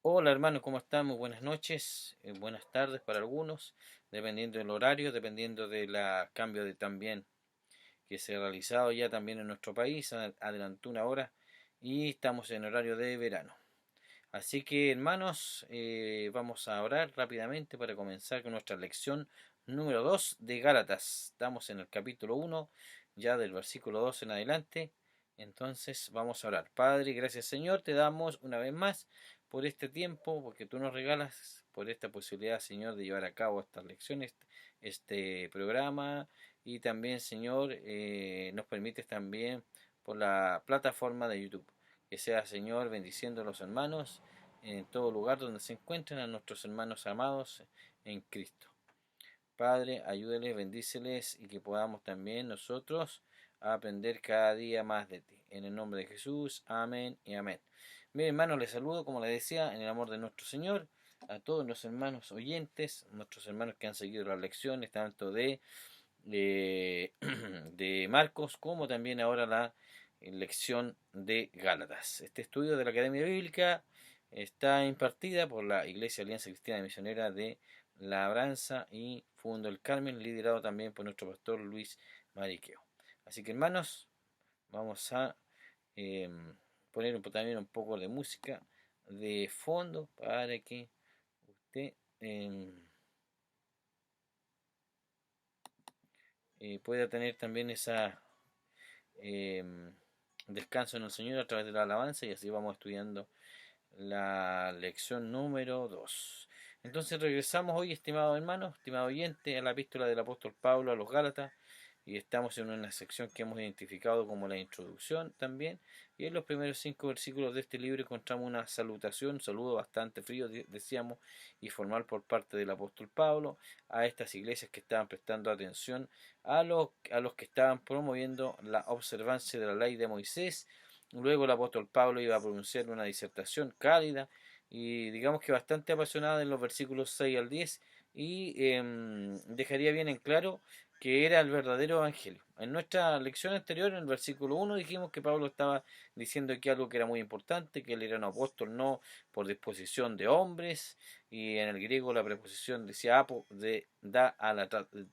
Hola hermanos, ¿cómo están? Muy buenas noches, buenas tardes para algunos, dependiendo del horario, dependiendo del cambio de también que se ha realizado ya también en nuestro país, adelantó una hora y estamos en horario de verano. Así que hermanos, vamos a orar rápidamente para comenzar con nuestra lección número 2 de Gálatas. Estamos en el capítulo uno, ya del versículo 2 en adelante. Entonces vamos a orar. Padre, gracias Señor, te damos una vez más por este tiempo, porque tú nos regalas por esta posibilidad, Señor, de llevar a cabo estas lecciones, este programa, y también, Señor, nos permites también por la plataforma de YouTube. Que sea, Señor, bendiciendo a los hermanos en todo lugar donde se encuentren, a nuestros hermanos amados en Cristo. Padre, ayúdeles, bendíceles y que podamos también nosotros aprender cada día más de ti. En el nombre de Jesús, amén y amén. Bien, hermanos, les saludo, como les decía, en el amor de nuestro Señor, a todos los hermanos oyentes, nuestros hermanos que han seguido las lecciones, tanto de, de Marcos como también ahora la lección de Gálatas. Este estudio de la Academia Bíblica está impartida por la Iglesia Alianza Cristiana Misionera de Labranza y Fundo El Carmen, liderado también por nuestro pastor Luis Mariqueo. Así que hermanos, vamos a eh, poner también un poco de música de fondo para que usted pueda tener también esa eh, descanso en el Señor a través de la alabanza, y así vamos estudiando la lección número 2. Entonces regresamos hoy, estimados hermanos, estimado oyente, a la epístola del apóstol Pablo a los Gálatas, y estamos en una sección que hemos identificado como la introducción también, y en los primeros 5 versículos de este libro encontramos una salutación, un saludo bastante frío, decíamos, y formal por parte del apóstol Pablo a estas iglesias que estaban prestando atención a los que estaban promoviendo la observancia de la ley de Moisés. Luego el apóstol Pablo iba a pronunciar una disertación cálida y digamos que bastante apasionada en los versículos 6 al 10, y dejaría bien en claro que era el verdadero evangelio. En nuestra lección anterior, en el versículo 1, dijimos que Pablo estaba diciendo aquí algo que era muy importante, que él era un apóstol no por disposición de hombres, y en el griego la preposición decía apo, da a la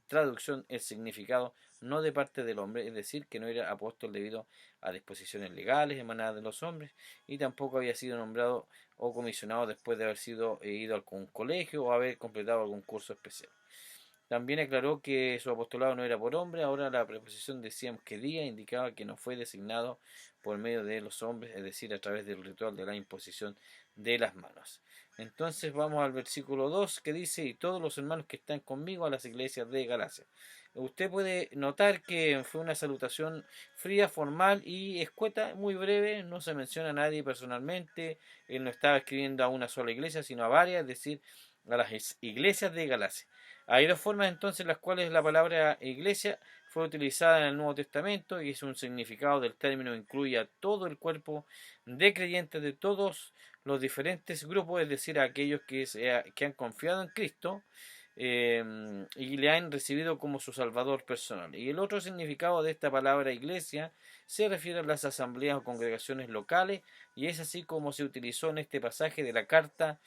traducción el significado no de parte del hombre, es decir, que no era apóstol debido a disposiciones legales emanadas de los hombres, y tampoco había sido nombrado o comisionado después de haber sido ido a algún colegio o haber completado algún curso especial. También aclaró que su apostolado no era por hombre. Ahora la preposición decíamos que día indicaba que no fue designado por medio de los hombres, es decir, a través del ritual de la imposición de las manos. Entonces vamos al versículo 2 que dice: y todos los hermanos que están conmigo a las iglesias de Galacia. Usted puede notar que fue una salutación fría, formal y escueta, muy breve, no se menciona a nadie personalmente, él no estaba escribiendo a una sola iglesia, sino a varias, es decir, a las iglesias de Galacia. Hay dos formas entonces en las cuales la palabra iglesia fue utilizada en el Nuevo Testamento, y es un significado del término incluye a todo el cuerpo de creyentes de todos los diferentes grupos, es decir, a aquellos que han confiado en Cristo y le han recibido como su Salvador personal. Y el otro significado de esta palabra iglesia se refiere a las asambleas o congregaciones locales, y es así como se utilizó en este pasaje de la carta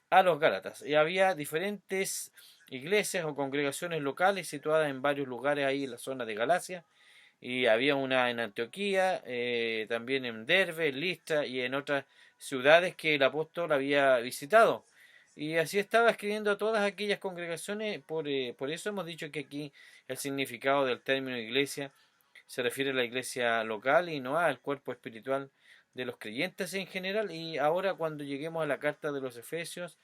a los Gálatas. Y había diferentes iglesias o congregaciones locales situadas en varios lugares ahí en la zona de Galacia, y había una en Antioquía, también en Derbe, en Listra y en otras ciudades que el apóstol había visitado. Y así estaba escribiendo a todas aquellas congregaciones, por eso hemos dicho que aquí el significado del término iglesia se refiere a la iglesia local y no al cuerpo espiritual de los creyentes en general. Y ahora cuando lleguemos a la carta de los Efesios,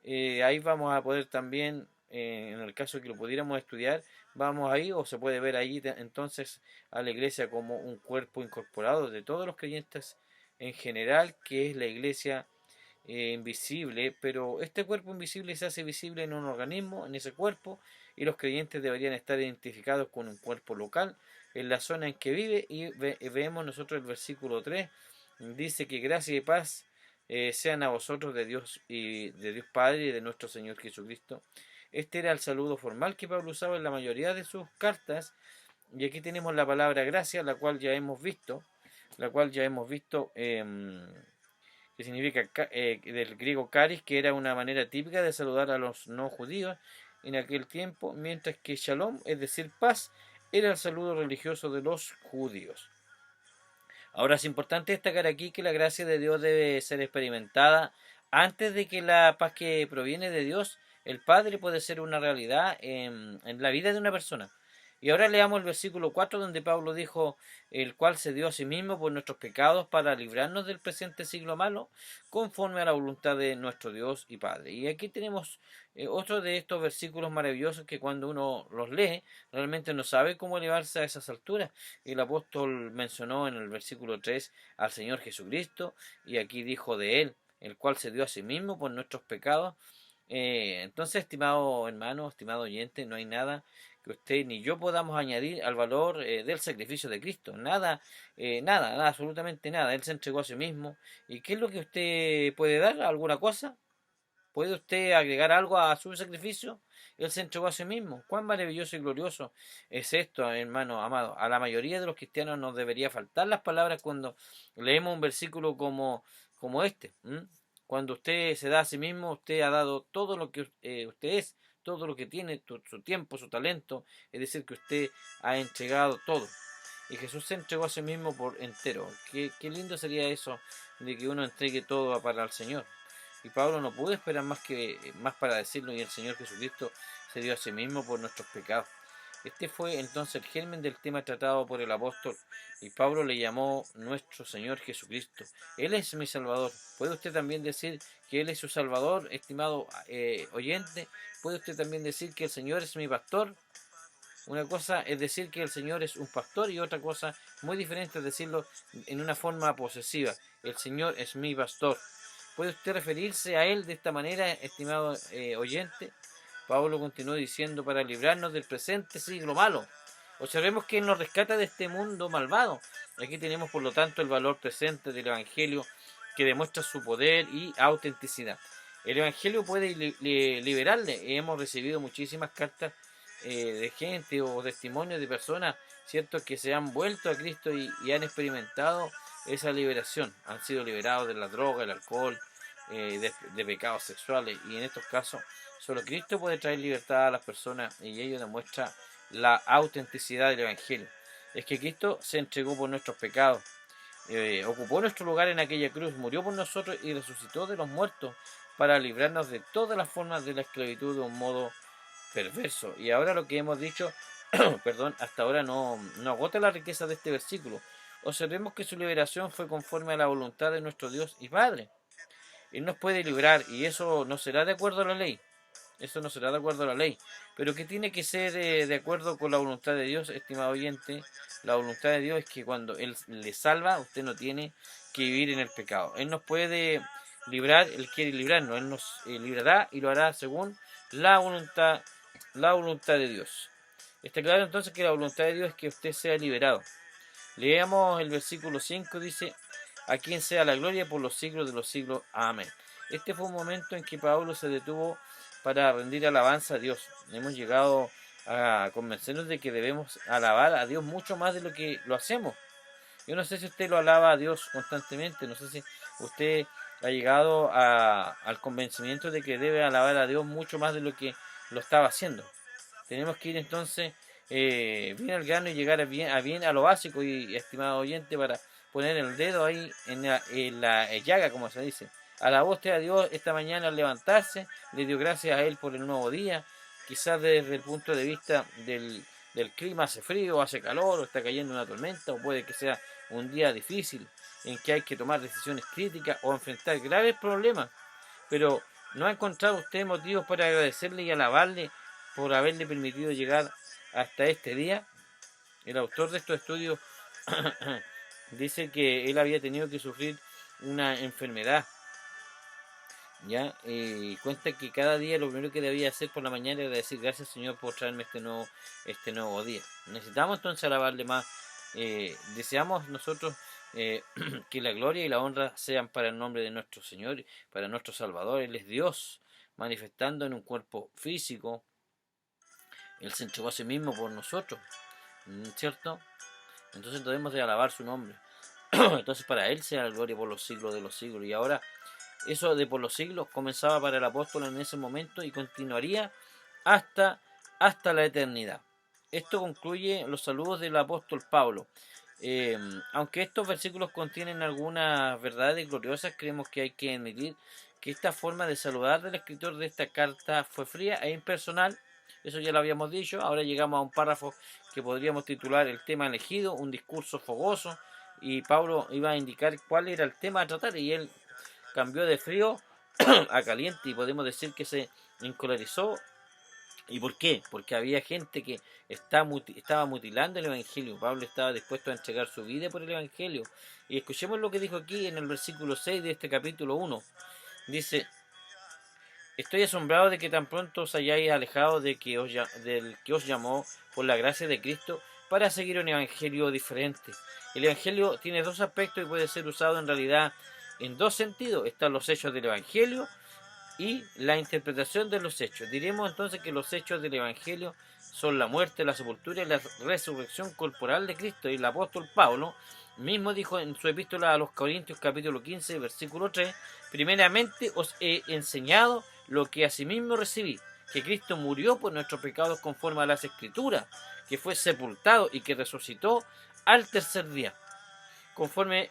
ahí vamos a poder también, en el caso que lo pudiéramos estudiar, vamos ahí o se puede ver ahí entonces a la iglesia como un cuerpo incorporado de todos los creyentes en general, que es la iglesia invisible, pero este cuerpo invisible se hace visible en un organismo, en ese cuerpo, y los creyentes deberían estar identificados con un cuerpo local en la zona en que vive, y vemos nosotros el versículo 3, dice que gracia y paz sean a vosotros de Dios y de Dios Padre y de nuestro Señor Jesucristo. Este era el saludo formal que Pablo usaba en la mayoría de sus cartas, y aquí tenemos la palabra gracia, la cual ya hemos visto, que significa del griego caris, que era una manera típica de saludar a los no judíos en aquel tiempo, mientras que shalom, es decir, paz, era el saludo religioso de los judíos. Ahora es importante destacar aquí que la gracia de Dios debe ser experimentada antes de que la paz que proviene de Dios, el Padre, puede ser una realidad en la vida de una persona. Y ahora leamos el versículo 4 donde Pablo dijo, el cual se dio a sí mismo por nuestros pecados para librarnos del presente siglo malo, conforme a la voluntad de nuestro Dios y Padre. Y aquí tenemos otro de estos versículos maravillosos que cuando uno los lee, realmente no sabe cómo elevarse a esas alturas. El apóstol mencionó en el versículo 3 al Señor Jesucristo, y aquí dijo de Él, el cual se dio a sí mismo por nuestros pecados. Entonces, estimado hermano, estimado oyente, no hay nada que usted ni yo podamos añadir al valor del sacrificio de Cristo. Nada, nada, absolutamente nada. Él se entregó a sí mismo. ¿Y qué es lo que usted puede dar? ¿Alguna cosa? ¿Puede usted agregar algo a su sacrificio? Él se entregó a sí mismo. Cuán maravilloso y glorioso es esto, hermano amado. A la mayoría de los cristianos nos debería faltar las palabras cuando leemos un versículo como este. Cuando usted se da a sí mismo, usted ha dado todo lo que usted es, todo lo que tiene, su tiempo, su talento. Es decir, que usted ha entregado todo. Y Jesús se entregó a sí mismo por entero. Qué lindo sería eso de que uno entregue todo para el Señor. Y Pablo no pudo esperar más para decirlo, y el Señor Jesucristo se dio a sí mismo por nuestros pecados. Este fue entonces el germen del tema tratado por el apóstol, y Pablo le llamó nuestro Señor Jesucristo. Él es mi Salvador. ¿Puede usted también decir que Él es su Salvador, estimado oyente? ¿Puede usted también decir que el Señor es mi pastor? Una cosa es decir que el Señor es un pastor, y otra cosa muy diferente es decirlo en una forma posesiva. El Señor es mi pastor. ¿Puede usted referirse a Él de esta manera, estimado oyente? Pablo continuó diciendo, para librarnos del presente siglo malo. Observemos que Él nos rescata de este mundo malvado. Aquí tenemos, por lo tanto, el valor presente del Evangelio, que demuestra su poder y autenticidad. El Evangelio puede liberarle. Hemos recibido muchísimas cartas de gente o testimonios de personas, ¿cierto?, que se han vuelto a Cristo y han experimentado esa liberación. Han sido liberados de la droga, el alcohol, de pecados sexuales, y en estos casos solo Cristo puede traer libertad a las personas, y ello demuestra la autenticidad del Evangelio. Es que Cristo se entregó por nuestros pecados, ocupó nuestro lugar en aquella cruz, murió por nosotros y resucitó de los muertos para librarnos de todas las formas de la esclavitud de un modo perverso. Y ahora lo que hemos dicho, perdón, hasta ahora no agota la riqueza de este versículo. Observemos que su liberación fue conforme a la voluntad de nuestro Dios y Padre. Él nos puede librar, y eso no será de acuerdo a la ley. Eso no será de acuerdo a la ley. Pero que tiene que ser de acuerdo con la voluntad de Dios, estimado oyente. La voluntad de Dios es que cuando Él le salva, usted no tiene que vivir en el pecado. Él nos puede librar, Él quiere librarnos. Él nos librará, y lo hará según la voluntad, la voluntad de Dios. Está claro entonces que la voluntad de Dios es que usted sea liberado. Leamos el versículo 5, dice, a quien sea la gloria por los siglos de los siglos. Amén. Este fue un momento en que Pablo se detuvo para rendir alabanza a Dios. Hemos llegado a convencernos de que debemos alabar a Dios mucho más de lo que lo hacemos. Yo no sé si usted lo alaba a Dios constantemente, no sé si usted ha llegado al convencimiento de que debe alabar a Dios mucho más de lo que lo estaba haciendo. Tenemos que ir entonces bien al grano y llegar a lo básico, y estimado oyente, para poner el dedo ahí en la llaga, como se dice. Alabó usted a Dios esta mañana al levantarse, le dio gracias a Él por el nuevo día. Quizás desde el punto de vista del clima, hace frío, hace calor, o está cayendo una tormenta, o puede que sea un día difícil en que hay que tomar decisiones críticas o enfrentar graves problemas. Pero ¿no ha encontrado usted motivos para agradecerle y alabarle por haberle permitido llegar hasta este día? El autor de estos estudios dice que él había tenido que sufrir una enfermedad, ¿ya? Y cuenta que cada día lo primero que debía hacer por la mañana era decir gracias, Señor, por traerme este nuevo día. Necesitamos entonces alabarle más. Deseamos nosotros que la gloria y la honra sean para el nombre de nuestro Señor, para nuestro Salvador. Él es Dios, manifestando en un cuerpo físico. Él se entregó a sí mismo por nosotros, ¿cierto? Entonces debemos de alabar su nombre. Entonces para Él sea la gloria por los siglos de los siglos. Y ahora eso de por los siglos comenzaba para el apóstol en ese momento y continuaría hasta, hasta la eternidad. Esto concluye los saludos del apóstol Pablo. Aunque estos versículos contienen algunas verdades gloriosas, creemos que hay que admitir que esta forma de saludar del escritor de esta carta fue fría e impersonal. Eso ya lo habíamos dicho. Ahora llegamos a un párrafo que podríamos titular el tema elegido, un discurso fogoso, y Pablo iba a indicar cuál era el tema a tratar, y él cambió de frío a caliente, y podemos decir que se encolarizó. ¿Y por qué? Porque había gente que estaba mutilando el Evangelio. Pablo estaba dispuesto a entregar su vida por el Evangelio. Y escuchemos lo que dijo aquí en el versículo 6 de este capítulo 1. Dice: estoy asombrado de que tan pronto os hayáis alejado del que os llamó por la gracia de Cristo para seguir un evangelio diferente. El evangelio tiene dos aspectos y puede ser usado en realidad en dos sentidos. Están los hechos del evangelio y la interpretación de los hechos. Diremos entonces que los hechos del evangelio son la muerte, la sepultura y la resurrección corporal de Cristo. Y el apóstol Pablo mismo dijo en su epístola a los Corintios capítulo 15 versículo 3: primeramente os he enseñado lo que asimismo recibí, que Cristo murió por nuestros pecados conforme a las Escrituras, que fue sepultado y que resucitó al tercer día, conforme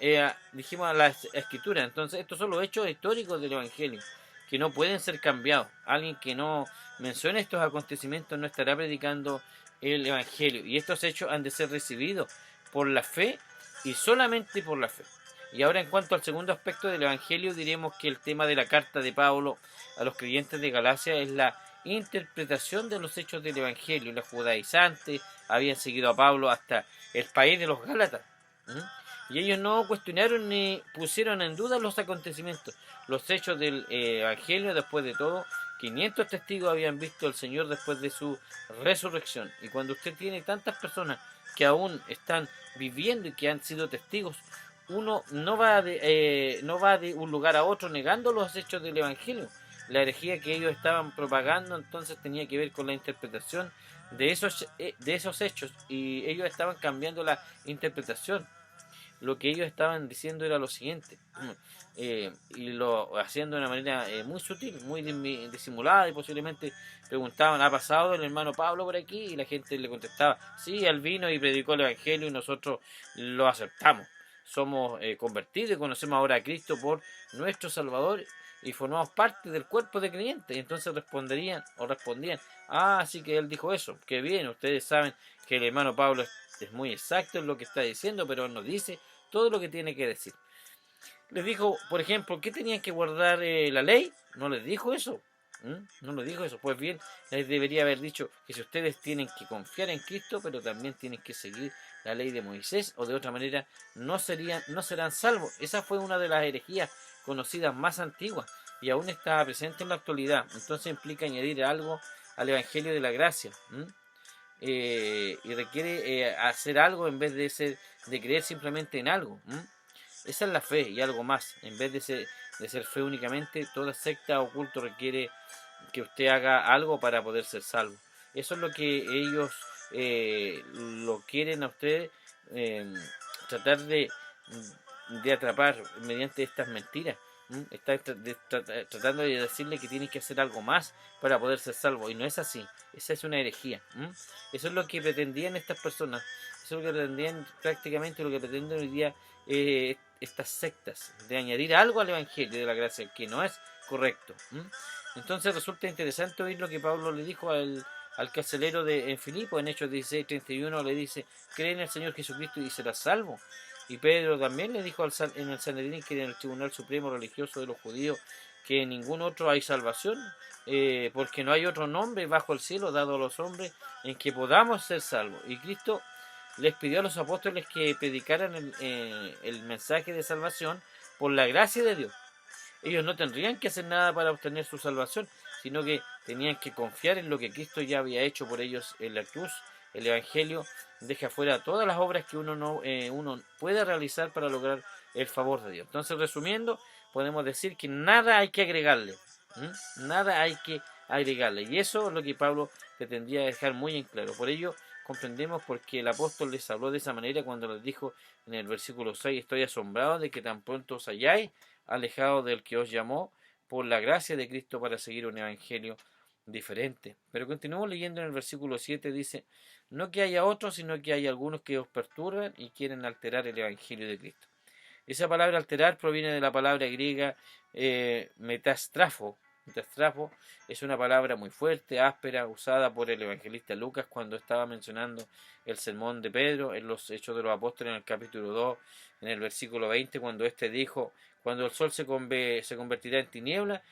dijimos a las Escrituras. Entonces estos son los hechos históricos del Evangelio, que no pueden ser cambiados. Alguien que no mencione estos acontecimientos no estará predicando el Evangelio, y estos hechos han de ser recibidos por la fe y solamente por la fe. Y ahora, en cuanto al segundo aspecto del Evangelio, diremos que el tema de la carta de Pablo a los creyentes de Galacia es la interpretación de los hechos del Evangelio. Los judaizantes habían seguido a Pablo hasta el país de los Gálatas, y ellos no cuestionaron ni pusieron en duda los acontecimientos, los hechos del Evangelio. Después de todo, 500 testigos habían visto al Señor después de su resurrección. Y cuando usted tiene tantas personas que aún están viviendo y que han sido testigos, uno no va de un lugar a otro negando los hechos del Evangelio. La herejía que ellos estaban propagando entonces tenía que ver con la interpretación de esos hechos, y ellos estaban cambiando la interpretación. Lo que ellos estaban diciendo era lo siguiente, y lo hacían de una manera muy sutil, muy disimulada, y posiblemente preguntaban: ¿ha pasado el hermano Pablo por aquí? Y la gente le contestaba: sí, él vino y predicó el Evangelio y nosotros lo aceptamos. Somos convertidos y conocemos ahora a Cristo por nuestro Salvador y formamos parte del cuerpo de creyentes. Y entonces respondían: ah, sí, que él dijo eso, que bien, ustedes saben que el hermano Pablo es muy exacto en lo que está diciendo, pero nos dice todo lo que tiene que decir. Les dijo, por ejemplo, que tenían que guardar la ley. No les dijo eso. No les dijo eso. Pues bien, les debería haber dicho que si ustedes tienen que confiar en Cristo, pero también tienen que seguir la ley de Moisés, o de otra manera no serán salvos. Esa fue una de las herejías conocidas más antiguas y aún está presente en la actualidad. Entonces implica añadir algo al Evangelio de la Gracia. Y requiere hacer algo en vez de creer simplemente en algo. Esa es la fe y algo más. En vez de ser fe únicamente, toda secta o culto requiere que usted haga algo para poder ser salvo. Eso es lo que ellos lo quieren a usted, tratar de atrapar mediante estas mentiras. Está tratando de decirle que tiene que hacer algo más para poder ser salvo, y no es así. Esa es una herejía. Eso es lo que pretendían estas personas. Eso es lo que pretendían, prácticamente lo que pretenden hoy día estas sectas, de añadir algo al Evangelio de la gracia que no es correcto. Entonces resulta interesante oír lo que Pablo le dijo al carcelero en Filipo. En Hechos 16:31 le dice: cree en el Señor Jesucristo y serás salvo. Y Pedro también le dijo en el Sanedrín, que en el Tribunal Supremo Religioso de los Judíos, que en ningún otro hay salvación, porque no hay otro nombre bajo el cielo dado a los hombres en que podamos ser salvos. Y Cristo les pidió a los apóstoles que predicaran el mensaje de salvación por la gracia de Dios. Ellos no tendrían que hacer nada para obtener su salvación, sino que tenían que confiar en lo que Cristo ya había hecho por ellos en la cruz. El Evangelio deja fuera todas las obras que uno puede realizar para lograr el favor de Dios. Entonces, resumiendo, podemos decir que nada hay que agregarle. Nada hay que agregarle. Y eso es lo que Pablo pretendía dejar muy en claro. Por ello, comprendemos por qué el apóstol les habló de esa manera cuando les dijo en el versículo 6: estoy asombrado de que tan pronto os hayáis alejado del que os llamó por la gracia de Cristo para seguir un evangelio diferente. Pero continuamos leyendo en el versículo 7, dice: no que haya otros, sino que hay algunos que os perturban y quieren alterar el evangelio de Cristo. Esa palabra alterar proviene de la palabra griega metastrafo. Metastrafo es una palabra muy fuerte, áspera, usada por el evangelista Lucas cuando estaba mencionando el sermón de Pedro en los Hechos de los Apóstoles en el capítulo 2, en el versículo 20, cuando éste dijo: cuando el sol se convertirá en tiniebla.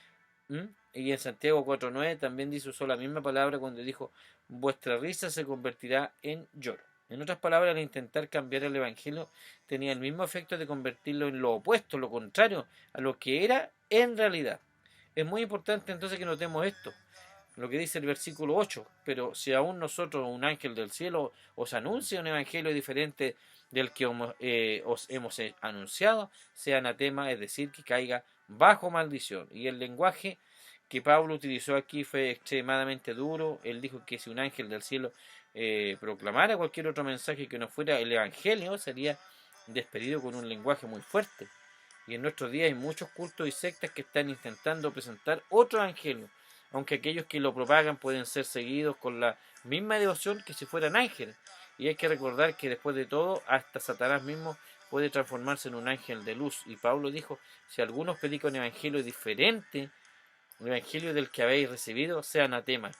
Y en Santiago 4:9 también usó la misma palabra cuando dijo: vuestra risa se convertirá en lloro. En otras palabras, al intentar cambiar el evangelio tenía el mismo efecto de convertirlo en lo opuesto, lo contrario a lo que era en realidad. Es muy importante entonces que notemos esto, lo que dice el versículo 8: pero si aún nosotros, un ángel del cielo, os anuncia un evangelio diferente del que os hemos anunciado, sea anatema, es decir, que caiga bajo maldición. Y el lenguaje que Pablo utilizó aquí fue extremadamente duro. Él dijo que si un ángel del cielo proclamara cualquier otro mensaje que no fuera el evangelio, sería despedido con un lenguaje muy fuerte. Y en nuestros días hay muchos cultos y sectas que están intentando presentar otro evangelio, aunque aquellos que lo propagan pueden ser seguidos con la misma devoción que si fueran ángeles. Y hay que recordar que después de todo, hasta Satanás mismo puede transformarse en un ángel de luz. Y Pablo dijo: si algunos predican un evangelio diferente, el evangelio del que habéis recibido, sea anatema.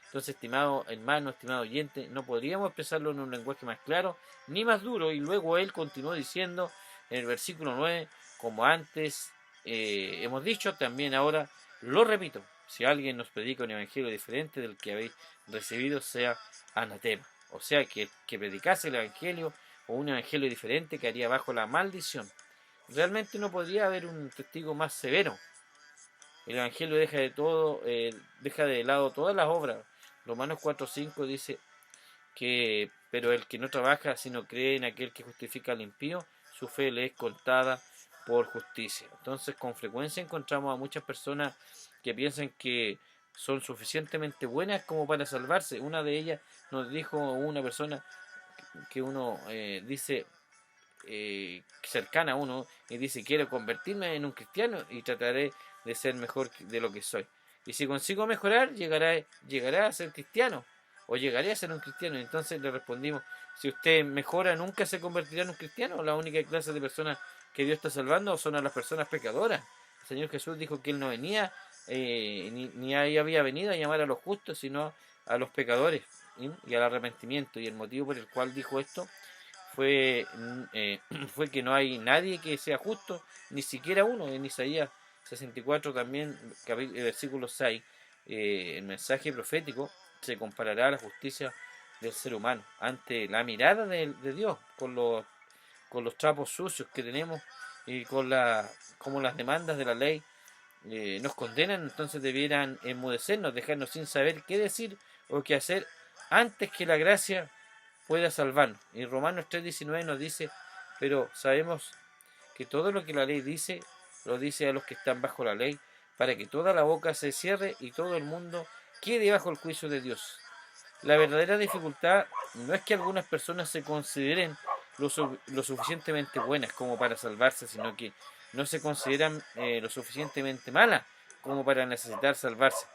Entonces, estimado hermano, estimado oyente, no podríamos expresarlo en un lenguaje más claro ni más duro. Y luego él continuó diciendo en el versículo 9: como antes hemos dicho, también ahora lo repito: si alguien nos predica un evangelio diferente del que habéis recibido, sea anatema. O sea, que predicase el evangelio o un evangelio diferente quedaría bajo la maldición. Realmente no podría haber un testigo más severo. El evangelio deja de lado todas las obras. Romanos 4:5 dice que: pero el que no trabaja, sino cree en aquel que justifica al impío, su fe le es contada por justicia. Entonces, con frecuencia encontramos a muchas personas que piensan que son suficientemente buenas como para salvarse. Una de ellas nos dijo una persona que uno dice cercana a uno, y dice: quiero convertirme en un cristiano y trataré de ser mejor de lo que soy. Y si consigo mejorar, llegará a ser cristiano, o llegaré a ser un cristiano. Entonces le respondimos: si usted mejora, nunca se convertirá en un cristiano. La única clase de personas que Dios está salvando son a las personas pecadoras. El Señor Jesús dijo que Él no venía, ni había venido a llamar a los justos, sino a los pecadores, y al arrepentimiento. Y el motivo por el cual dijo esto fue que no hay nadie que sea justo, ni siquiera uno. En Isaías 64 también, versículo 6, el mensaje profético se comparará a la justicia del ser humano ante la mirada de Dios, con los trapos sucios que tenemos y como las demandas de la ley nos condenan. Entonces debieran enmudecernos, dejarnos sin saber qué decir o qué hacer antes que la gracia pueda salvarnos. Y Romanos 3:19 nos dice: pero sabemos que todo lo que la ley dice, lo dice a los que están bajo la ley, para que toda la boca se cierre y todo el mundo quede bajo el juicio de Dios. La verdadera dificultad no es que algunas personas se consideren lo suficientemente buenas como para salvarse, sino que no se consideran lo suficientemente malas como para necesitar salvarse.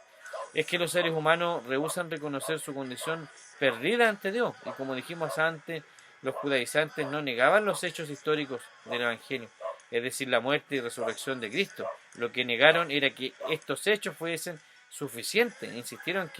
Es que los seres humanos rehúsan reconocer su condición perdida ante Dios. Y como dijimos antes, los judaizantes no negaban los hechos históricos del Evangelio, es decir, la muerte y resurrección de Cristo. Lo que negaron era que estos hechos fuesen suficientes. Insistieron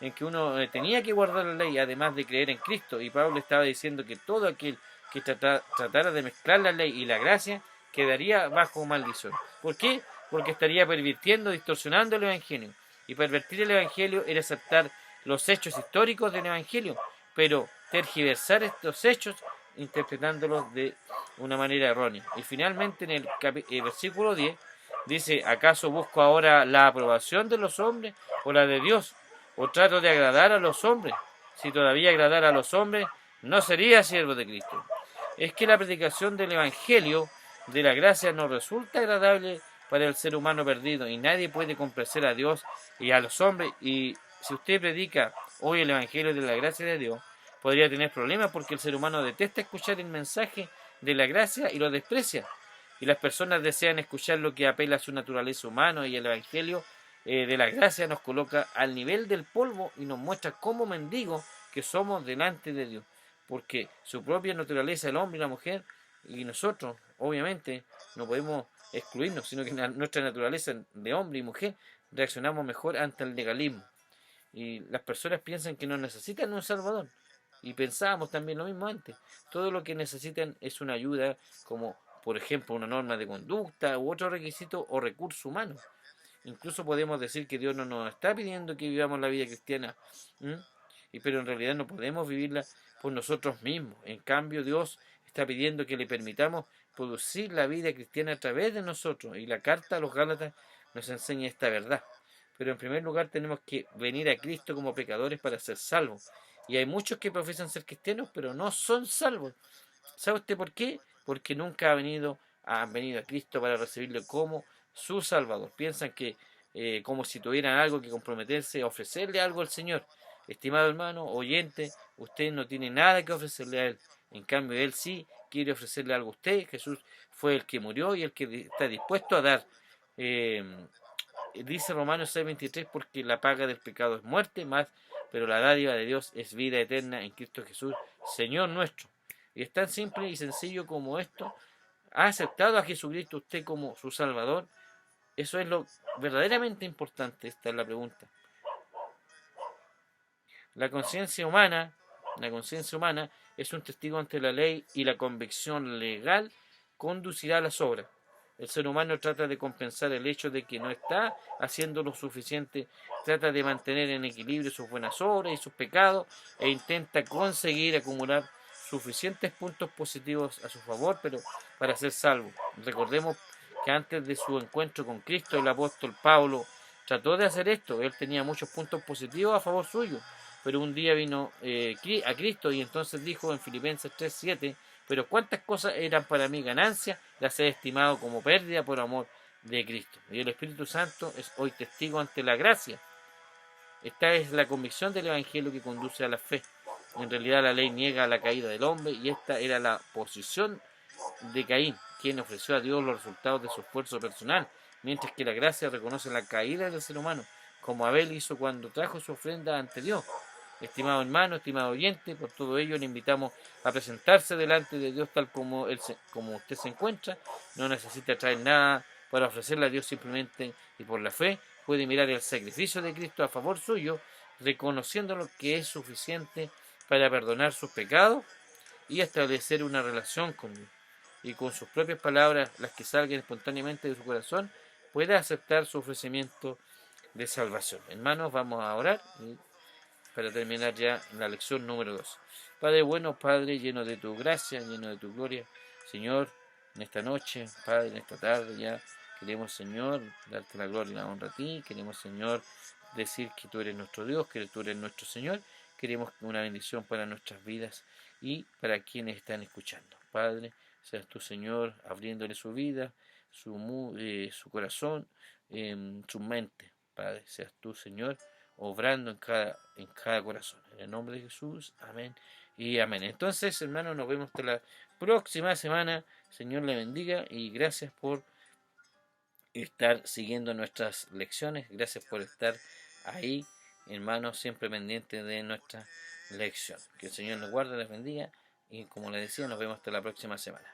en que uno tenía que guardar la ley, además de creer en Cristo. Y Pablo estaba diciendo que todo aquel que tratara de mezclar la ley y la gracia quedaría bajo maldición. ¿Por qué? Porque estaría pervirtiendo, distorsionando el Evangelio. Y pervertir el Evangelio era aceptar los hechos históricos del Evangelio, pero tergiversar estos hechos interpretándolos de una manera errónea. Y finalmente en el versículo 10 dice: ¿acaso busco ahora la aprobación de los hombres o la de Dios? ¿O trato de agradar a los hombres? Si todavía agradara a los hombres, no sería siervo de Cristo. Es que la predicación del Evangelio de la gracia no resulta agradable para el ser humano perdido, y nadie puede complacer a Dios y a los hombres. Y si usted predica hoy el Evangelio de la gracia de Dios, podría tener problemas porque el ser humano detesta escuchar el mensaje de la gracia y lo desprecia. Y las personas desean escuchar lo que apela a su naturaleza humana, y el Evangelio de la gracia nos coloca al nivel del polvo y nos muestra cómo mendigos que somos delante de Dios. Porque su propia naturaleza, el hombre y la mujer, y nosotros, obviamente, no podemos excluirnos, sino que nuestra naturaleza de hombre y mujer reaccionamos mejor ante el legalismo. Y las personas piensan que no necesitan un Salvador. Y pensábamos también lo mismo antes. Todo lo que necesitan es una ayuda, como por ejemplo una norma de conducta u otro requisito o recurso humano. Incluso podemos decir que Dios no nos está pidiendo que vivamos la vida cristiana, pero en realidad no podemos vivirla por nosotros mismos. En cambio, Dios está pidiendo que le permitamos producir la vida cristiana a través de nosotros. Y la carta a los Gálatas nos enseña esta verdad. Pero en primer lugar tenemos que venir a Cristo como pecadores para ser salvos. Y hay muchos que profesan ser cristianos, pero no son salvos. ¿Sabe usted por qué? Porque nunca han venido a Cristo para recibirlo como su Salvador. Piensan que como si tuvieran algo que comprometerse, ofrecerle algo al Señor. Estimado hermano, oyente, usted no tiene nada que ofrecerle a Él. En cambio, Él sí quiere ofrecerle algo a usted. Jesús fue el que murió y el que está dispuesto a dar. Eh, Dice Romanos 6:23, porque la paga del pecado es muerte, pero la dádiva de Dios es vida eterna en Cristo Jesús, Señor nuestro. Y es tan simple y sencillo como esto. ¿Ha aceptado a Jesucristo usted como su Salvador? Eso es lo verdaderamente importante. Esta es la pregunta. La conciencia humana, la conciencia humana es un testigo ante la ley, y la convicción legal conducirá a las obras. El ser humano trata de compensar el hecho de que no está haciendo lo suficiente, trata de mantener en equilibrio sus buenas obras y sus pecados, e intenta conseguir acumular suficientes puntos positivos a su favor, pero para ser salvo. Recordemos que antes de su encuentro con Cristo, el apóstol Pablo trató de hacer esto. Él tenía muchos puntos positivos a favor suyo, pero un día vino a Cristo y entonces dijo en Filipenses 3:7, pero cuántas cosas eran para mí ganancia, las he estimado como pérdida por amor de Cristo. Y el Espíritu Santo es hoy testigo ante la gracia. Esta es la convicción del Evangelio que conduce a la fe. En realidad la ley niega la caída del hombre, y esta era la posición de Caín, quien ofreció a Dios los resultados de su esfuerzo personal, mientras que la gracia reconoce la caída del ser humano, como Abel hizo cuando trajo su ofrenda ante Dios. Estimado hermano, estimado oyente, por todo ello le invitamos a presentarse delante de Dios tal como como usted se encuentra. No necesita traer nada para ofrecerle a Dios, simplemente y por la fe puede mirar el sacrificio de Cristo a favor suyo, reconociéndolo que es suficiente para perdonar sus pecados y establecer una relación con Dios. Y con sus propias palabras, las que salgan espontáneamente de su corazón, pueda aceptar su ofrecimiento de salvación. Hermanos, vamos a orar para terminar ya la lección número 2. Padre bueno, Padre lleno de tu gracia, lleno de tu gloria, Señor, en esta noche, Padre, en esta tarde ya queremos, Señor, darte la gloria y la honra a ti. Queremos, Señor, decir que tú eres nuestro Dios, que tú eres nuestro Señor. Queremos una bendición para nuestras vidas y para quienes están escuchando. Padre, seas tú, Señor, abriéndole su vida, su corazón, su mente. Padre, seas tú, Señor, obrando en cada corazón. En el nombre de Jesús, amén y amén. Entonces, hermanos, nos vemos hasta la próxima semana. Señor le bendiga y gracias por estar siguiendo nuestras lecciones. Gracias por estar ahí, hermanos, siempre pendientes de nuestra lección. Que el Señor nos guarde, les bendiga y como les decía, nos vemos hasta la próxima semana.